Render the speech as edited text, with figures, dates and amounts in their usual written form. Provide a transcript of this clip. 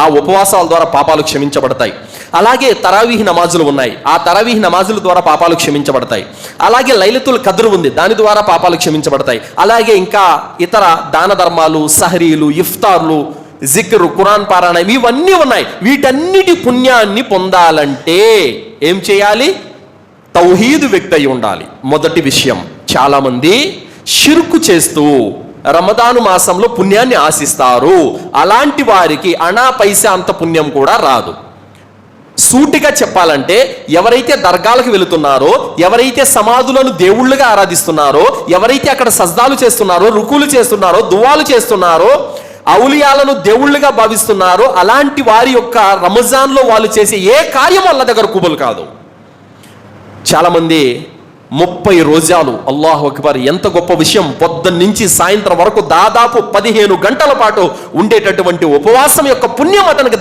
ఆ ఉపవాసాల ద్వారా పాపాలు క్షమించబడతాయి. అలాగే తరావీహ్ నమాజులు ఉన్నాయి, ఆ తరావీహ్ నమాజుల ద్వారా పాపాలు క్షమించబడతాయి. అలాగే లైలతుల్ కద్ర్ ఉంది, దాని ద్వారా పాపాలు క్షమించబడతాయి. అలాగే ఇంకా ఇతర దాన ధర్మాలు, సహరీలు, ఇఫ్తార్లు, జిక్ర్, ఖురాన్ పారాయణం ఇవన్నీ ఉన్నాయి. వీటన్నిటి పుణ్యాన్ని పొందాలంటే ఏం చేయాలి? తౌహీద్ వ్యక్తి అయి ఉండాలి. మొదటి విషయం, చాలా మంది షిర్కు చేస్తూ రమదాను మాసంలో పుణ్యాన్ని ఆశిస్తారు. అలాంటి వారికి అనా పైసా అంత పుణ్యం కూడా రాదు. సూటిగా చెప్పాలంటే, ఎవరైతే దర్గాలకు వెళుతున్నారో, ఎవరైతే సమాధులను దేవుళ్ళుగా ఆరాధిస్తున్నారో, ఎవరైతే అక్కడ సజ్దాలు చేస్తున్నారో, రుకులు చేస్తున్నారో, దువాలు చేస్తున్నారో, ఔలియాలను దేవుళ్ళుగా భావిస్తున్నారో, అలాంటి వారి యొక్క రంజాన్లో వాళ్ళు చేసే ఏ కార్యం వాళ్ళ దగ్గర కుబుల్ కాదు. చాలామంది 30 రోజాలు, అల్లాహు అక్బర్, ఎంత గొప్ప విషయం, పొద్దున్న నుంచి సాయంత్రం వరకు దాదాపు 15 గంటల పాటు ఉండేటటువంటి ఉపవాసం యొక్క పుణ్యం అతనికి